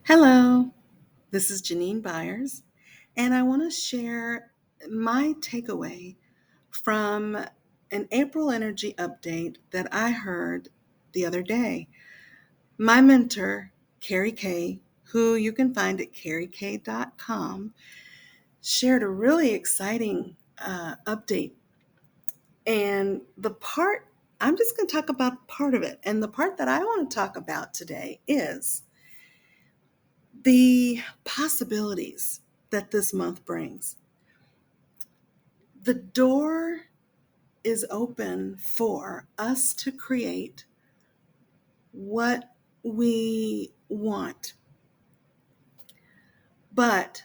Hello, this is Janine Byers, and I want to share my takeaway from an April energy update that I heard the other day. My mentor, Carrie Kay, who you can find at carriekay.com, shared a really exciting update. And I'm just going to talk about part of it. And the part that I want to talk about today is the possibilities that this month brings. The door is open for us to create what we want, but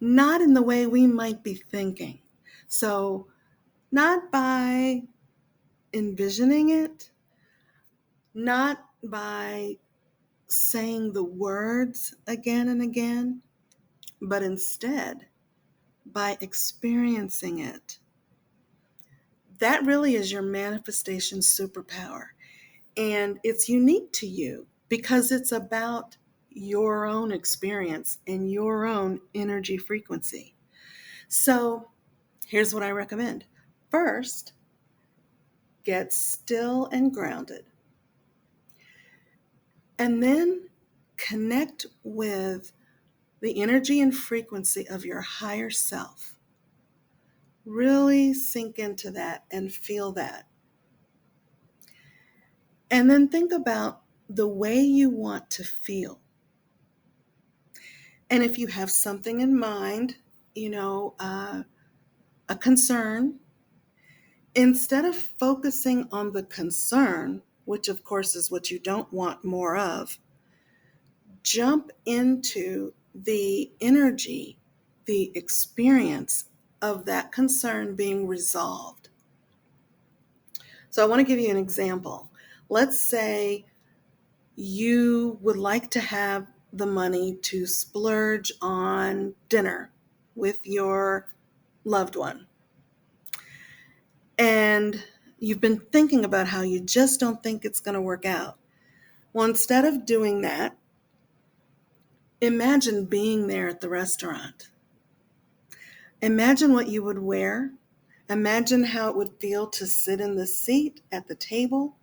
not in the way we might be thinking. So, not by envisioning it, not by saying the words again and again, but instead by experiencing it. That really is your manifestation superpower. And it's unique to you because it's about your own experience and your own energy frequency. So here's what I recommend. First, get still and grounded. And then connect with the energy and frequency of your higher self. Really sink into that and feel that. And then think about the way you want to feel. And if you have something in mind, a concern, instead of focusing on the concern, which of course is what you don't want more of, jump into the energy, the experience of that concern being resolved. So I want to give you an example. Let's say you would like to have the money to splurge on dinner with your loved one. And you've been thinking about how you just don't think it's going to work out. Well, instead of doing that, imagine being there at the restaurant. Imagine what you would wear. Imagine how it would feel to sit in the seat at the table.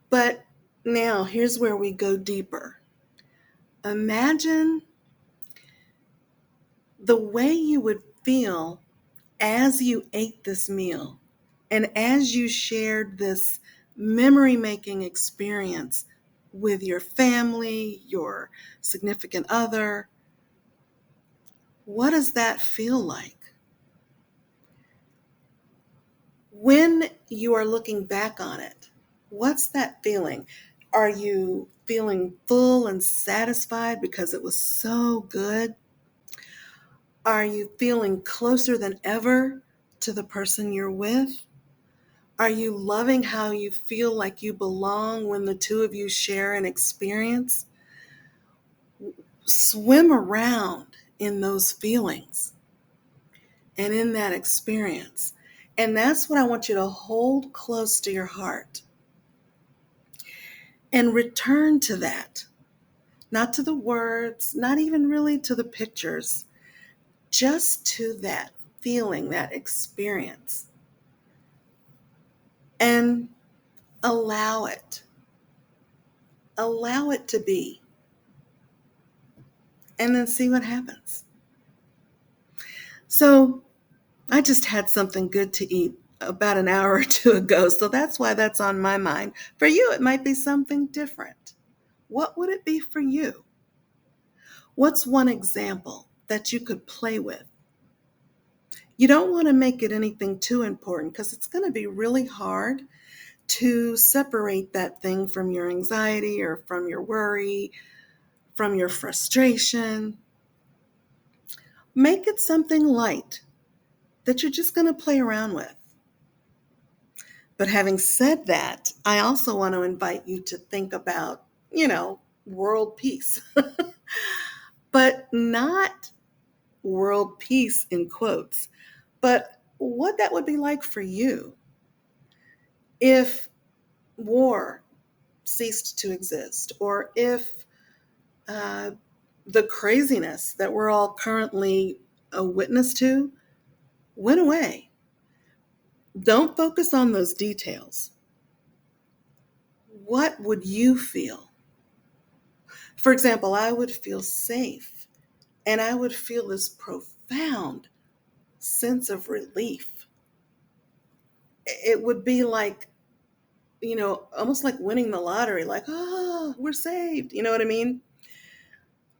But now here's where we go deeper. Imagine the way you would feel as you ate this meal and as you shared this memory-making experience with your family, your significant other. What does that feel like? When you are looking back on it, what's that feeling? Are you feeling full and satisfied because it was so good? Are you feeling closer than ever to the person you're with? Are you loving how you feel like you belong when the two of you share an experience? Swim around in those feelings and in that experience. And that's what I want you to hold close to your heart and return to that. Not to the words, not even really to the pictures, just to that feeling, that experience. And allow it. Allow it to be. And then see what happens. So I just had something good to eat about an hour or two ago, so that's why that's on my mind. For you, it might be something different. What would it be for you? What's one example that you could play with? You don't want to make it anything too important because it's going to be really hard to separate that thing from your anxiety or from your worry, from your frustration. Make it something light that you're just going to play around with. But having said that, I also want to invite you to think about, world peace, but not world peace in quotes, but what that would be like for you if war ceased to exist, or if uh, the craziness that we're all currently a witness to went away. Don't focus on those details. What would you feel? For example, I would feel safe and I would feel this profound sense of relief. It would be like, almost like winning the lottery, like, oh, we're saved. You know what I mean?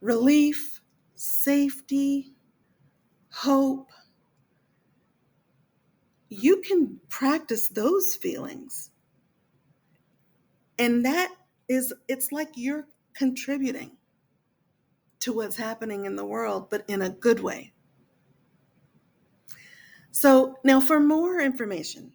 Relief, safety, hope. You can practice those feelings. And it's like you're contributing to what's happening in the world, but in a good way. So now for more information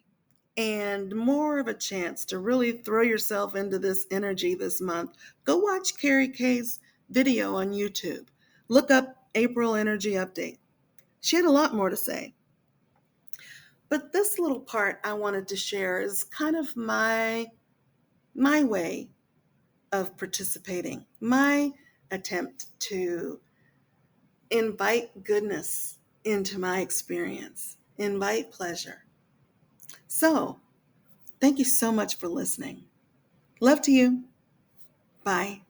and more of a chance to really throw yourself into this energy this month, go watch Carrie Kay's video on YouTube. Look up April Energy Update. She had a lot more to say. But this little part I wanted to share is kind of my way of participating, my attempt to invite goodness into my experience, invite pleasure. So, thank you so much for listening. Love to you. Bye.